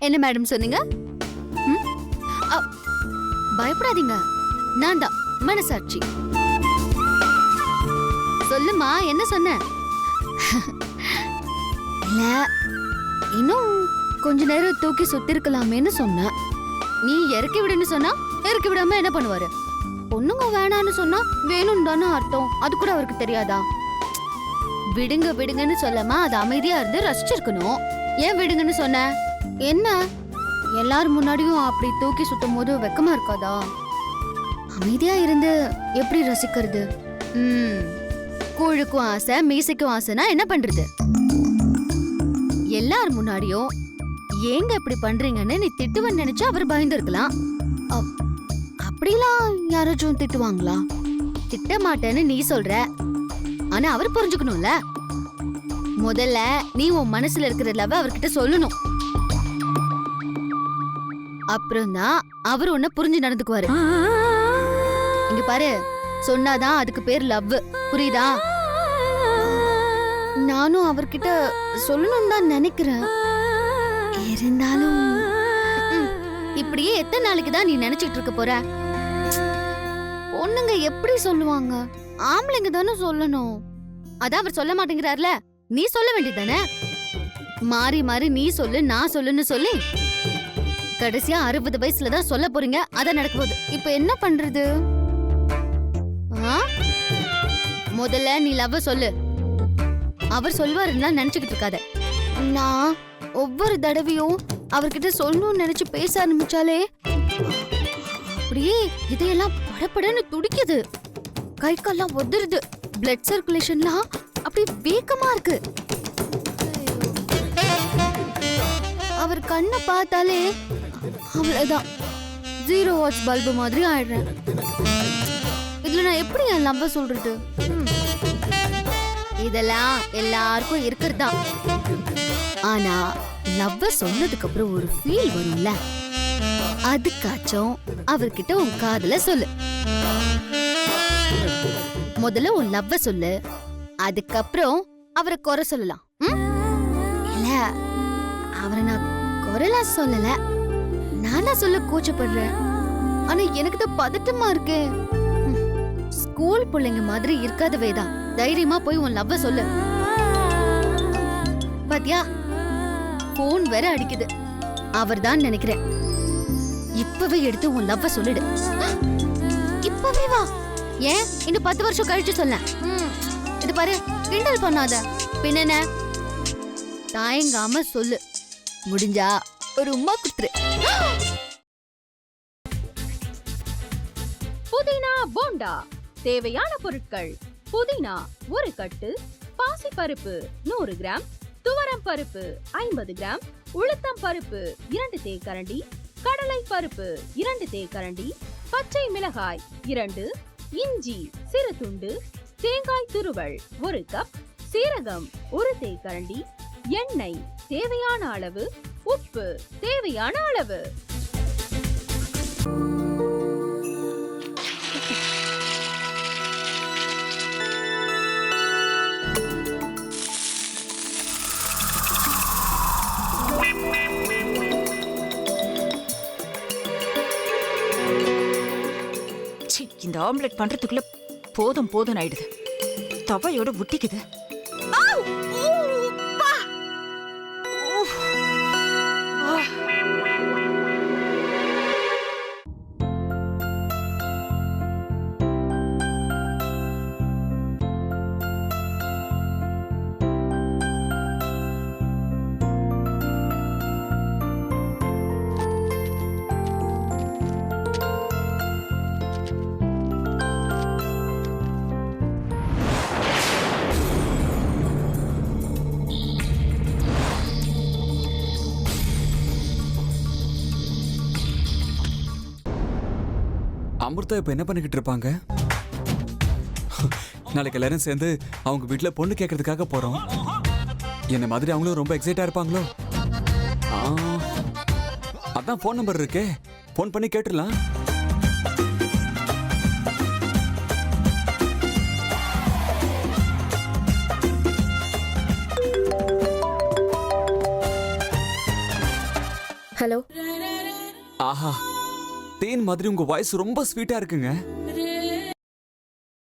என்ன மேடம் சொன்னீங்க? ம்? அ, பயப்படாதீங்க, நான் தான் மனசாட்சி. சொல்லுமா, என்ன சொன்ன? இல்ல, இன்னும் கொஞ்ச நேரம் தூக்கி சுத்திருக்கலாமேன்னு சொன்ன. நீ இறக்கி விடுன்னு சொன்னா இறக்கி விடாம என்ன பண்ணுவாரு? பொண்ணுங்க வேணான்னு சொன்னா வேணும்னு தானே அர்த்தம். அது கூட அவருக்கு தெரியாதா? விடுங்க விடுங்கன்னு சொல்லாம அது அமைதியா இருந்து ரசிச்சிருக்கணும். ஏன் விடுங்கன்னு சொன்ன? என்ன எல்லாரும் முன்னாடியும் அப்படி தூக்கி சுத்தும் போது வெக்கமா இருக்காதா? அமைதியா இருந்து எப்படி ரசிக்கிறது? கூழுக்கும் ஆசை மீசைக்கும் ஆசைனா என்ன பண்றது? எல்லார் முன்னாடியும் ஏங்க இப்படி பண்றீங்கன்னு நீ திட்டுவன்னு நினைச்சு அவர் பயந்துருக்கலாம். அப்படிலாம் யாராச்சும் திட்டுவாங்களா? திட்ட மாட்டேன்னு நீ சொல்ற, ஆனா அவர் புரிஞ்சுக்கணும்ல. முதல்ல நீ உன் மனசுல இருக்கிற லவ் அவர்கிட்ட சொல்லணும். அப்புறம் தான் அவர் உன்னை புரிஞ்சு நடந்துக்குவாரு. இங்க பாரு, சொன்னாதான் அதுக்கு பேர் லவ், புரியுதா? நானும் அவர்கிட்ட சொல்லணும் தான் நினைக்கிறேன். இருந்தாலும் இப்படியே எத்தனை நாளைக்கு தான் நீ நினைச்சிட்டு இருக்க போற? பொண்ணுங்க எப்படி சொல்லுவாங்க? ஆம்பளைங்க தானே சொல்லணும். அதான் அவர் சொல்ல மாட்டேங்கிறார்ல, நீ சொல்ல வேண்டியதானே? மாறி மாறி நீ சொல்லு நான் சொல்லுன்னு சொல்லி கடைசியா 60 வயசுல தான் சொல்ல போறீங்க. அதான் நடக்க போகுது. இப்ப என்ன பண்றது? முதல்ல நீ லவ் சொல்லு. அவர் சொல்வாருன்னா நினைச்சுக்கிட்டு இருக்காத. நான் ஒவ்வொரு தடவையும் அவர்கிட்ட சொல்லணும்னு நினைச்சு பேச ஆரம்பிச்சாலே அப்படியே இதையெல்லாம் படப்படன்னு துடிக்குது. கை கால்லாம் ஒதுருது. பிளட் சர்க்குலேஷன்லாம் அப்படி வேகமா இருக்கு. அவர் கண்ணை பார்த்தாலே அவ்வளவுதான், 0 வாட்ஸ் பல்பு மாதிரி ஆயிடுறேன். இதுல நான் எப்படி என் லவ்வ சொல்றது? இதெல்லாம் எல்லாருக்கும் இருக்கிறதுதான். ஆனா லவ்வ சொன்னதுக்கு அப்புறம் ஒரு ஃபீல் வரும்ல, அதுக்காச்சும் அவர்கிட்ட உன் காதல சொல்லு. முதல்ல உன் லவ்வ சொல்லு, அதுக்கப்புறம் அவரை குறை சொல்லலாம். இல்ல, அவரை நான் குறைலாம் சொல்லல, நானா சொல்ல கூச்சப்படுறேன். ஆனா எனக்கு தான் பதட்டமா இருக்கு. ஸ்கூல் பிள்ளைங்க மாதிரி இருக்காதவே தான். தைரியமா போய் உன் லவ்வ சொல்லு. பாத்தியா, போன் வேற அடிக்குது. அவர் தான் நினைக்கிறேன். இப்பவே எடுத்து உன் லவ்வ சொல்லிடு. இப்பவே வா. ஏன் இன்னும் 10 வருஷம் கழிச்சு சொல்ல? இது பாரு, கிண்டல் பண்ணாத. பின்ன தயங்காம சொல்லு. முடிஞ்சா ஒரு உம்மா குத்துரு. புதினா போண்டா. தேவையான பொருட்கள்: புதினா 1 கட்டு, பாசி பருப்பு 100 கிராம், துவரம் பருப்பு 50 கிராம், உளுத்தம் பருப்பு 2 தேக்கரண்டி, கடலை பருப்பு 2 தேக்கரண்டி, பச்சை மிளகாய் 2, இஞ்சி சிறு துண்டு, தேங்காய் துருவல் 1 கப், சீரகம் 1 தேக்கரண்டி, எண்ணெய் தேவையான அளவு, உப்பு தேவையான அளவு. இந்த ஆம்லெட் பண்றதுக்குள்ள போதும் போதும் ஆயிடுது. தவையோட ஒட்டிக்குது. அமிர்தா இப்ப என்ன பண்ணிக்கிட்டு இருப்பாங்க? நாளைக்கு எல்லாரும் சேர்ந்து அவங்க வீட்டுல பொண்ணு கேட்கறதுக்காக போறோம். என்ன மாதிரி அவங்களும் ரொம்ப எக்ஸைட்டா இருப்பாங்களோ? அதான் போன் நம்பர் இருக்கே, போன் பண்ணி கேட்டுடலாம். ஹலோ. ஆஹா, தேன் மாதிரி உங்க வாய்ஸ் ரொம்ப ஸ்வீட்டா இருக்குங்க.